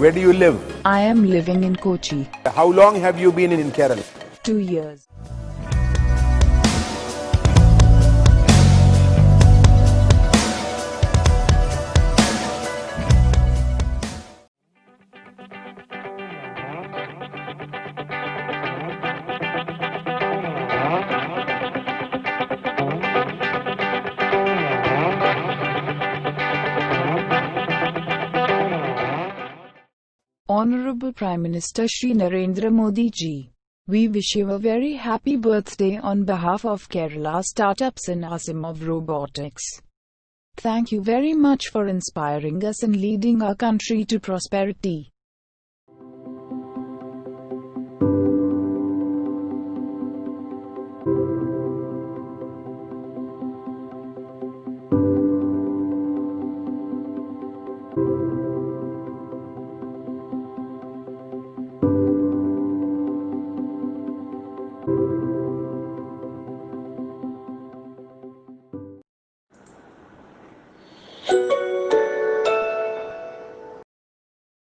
Where do you live? I am living in Kochi. How long have you been in Kerala? 2 years. Honorable Prime Minister Shri Narendra Modi ji, we wish you a very happy birthday on behalf of Kerala startups and Asimov Robotics. Thank you very much for inspiring us and leading our country to prosperity.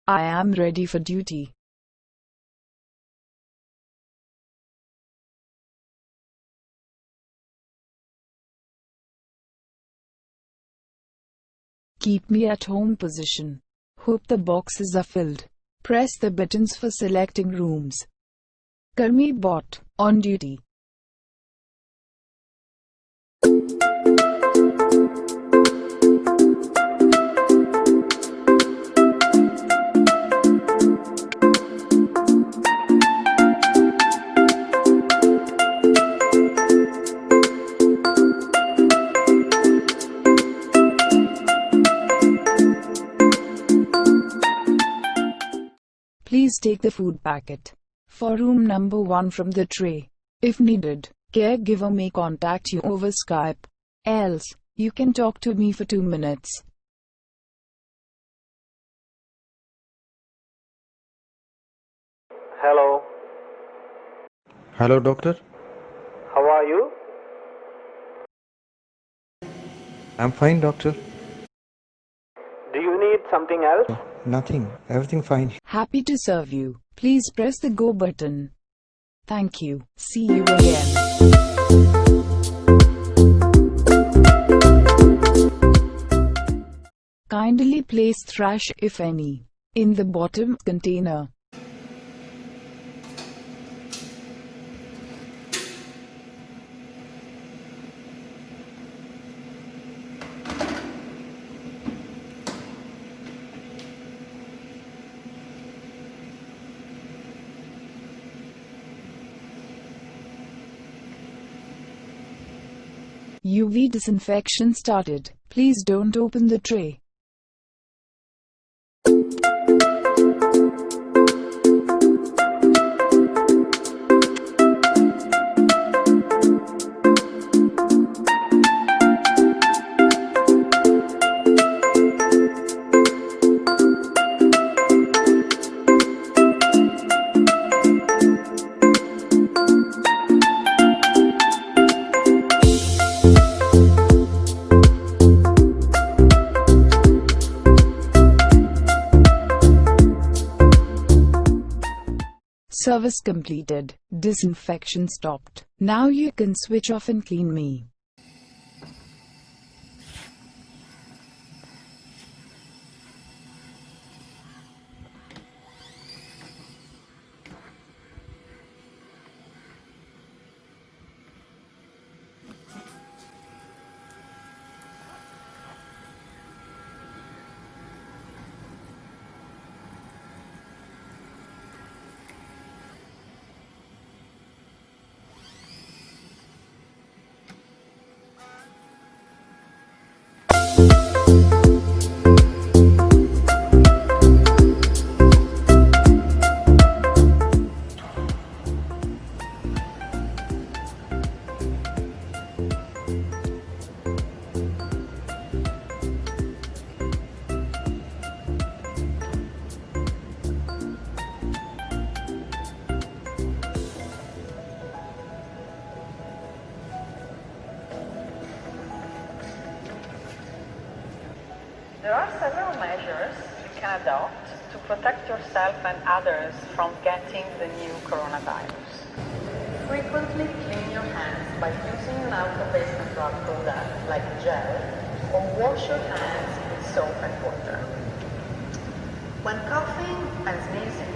I am ready for duty. Keep me at home position. Hope the boxes are filled. Press the buttons for selecting rooms. Karmi bot, on duty. Please take the food packet for room number 1 from the tray. If needed, caregiver may contact you over Skype. Else, you can talk to me for 2 minutes. Hello, Hello, doctor. how are you? I'm fine, doctor. Do you need something else? Nothing. Everything fine. Happy to serve you. Please press the go button. Thank you. See you again. Kindly place trash, if any, in the bottom container. UV disinfection started. Please don't open the tray. Service completed. Disinfection stopped. Now you can switch off and clean me. protect yourself and others from getting the new coronavirus. Frequently clean your hands by using an alcohol-based control product like gel, or wash your hands with soap and water. When coughing and sneezing,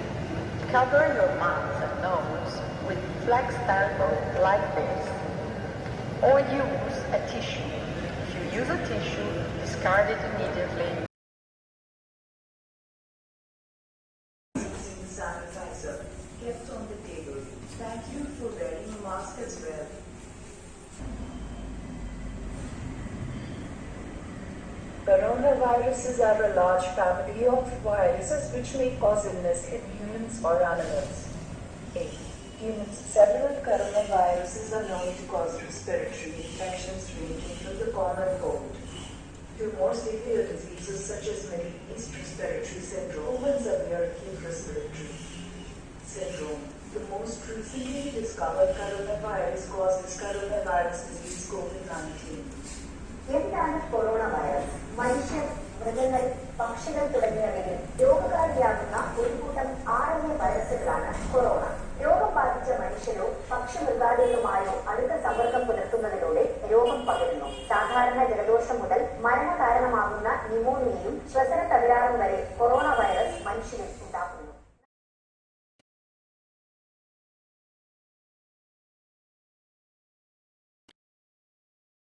cover your mouth and nose with flexed elbow like this, or use a tissue. If you use a tissue, discard it immediately. Sanitizer kept on the table. Thank you for wearing a mask as well. Coronaviruses are a large family of viruses which may cause illness in humans or animals. A. Humans. Several coronaviruses are known to cause respiratory infections ranging from the common cold to more severe diseases such as Middle East respiratory syndrome and severe acute respiratory syndrome. The most recently discovered coronavirus causes coronavirus disease COVID-19. എന്താണ് corona virus? മനുഷ്യർ, മൃഗങ്ങൾ, പക്ഷികൾ തുടങ്ങിയവയിൽ രോഗകാരിയാകുന്ന ഒരു കൂട്ടം RNA വൈറസുകളാണ് corona. രോഗം ബാധിച്ച മനുഷ്യരോ പക്ഷിമൃഗാദികളുമായോ അടുത്ത സമ്പർക്കം പുലർത്തുന്നതിലൂടെ രോഗം പകരുന്നു. സാധാരണ ജലദോഷം മുതൽ മരണകാരണമാകുന്ന ന്യൂമോണിയയും ശ്വസന തകരാറും വരെ കൊറോണ വൈറസ് മനുഷ്യരിൽ ഉണ്ടാക്കുന്നു.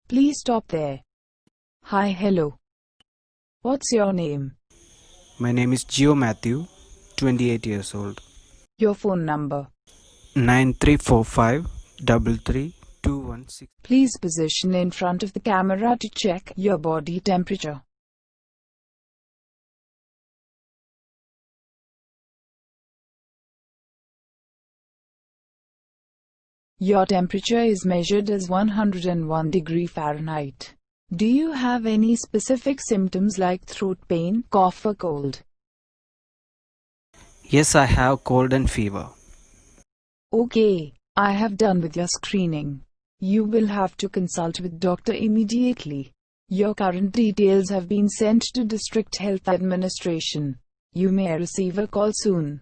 Please stop there. Hi, hello. What's your name? My name is Gio Matthew, 28 years old. Your phone number. 9345332216. Please position in front of the camera to check your body temperature. Your temperature is measured as 101 degree Fahrenheit. Do you have any specific symptoms like throat pain, cough or cold? Yes, I have cold and fever. Okay, I have done with your screening. You will have to consult with doctor immediately. Your current details have been sent to District Health Administration. You may receive a call soon.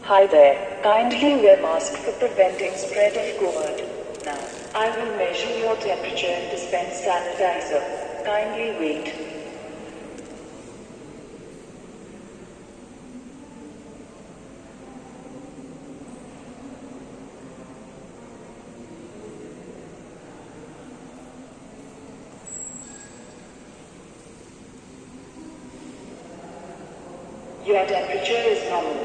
Hi there. Kindly wear mask for preventing spread of COVID. Now, I will measure your temperature and dispense sanitizer. Kindly wait. Your temperature is normal.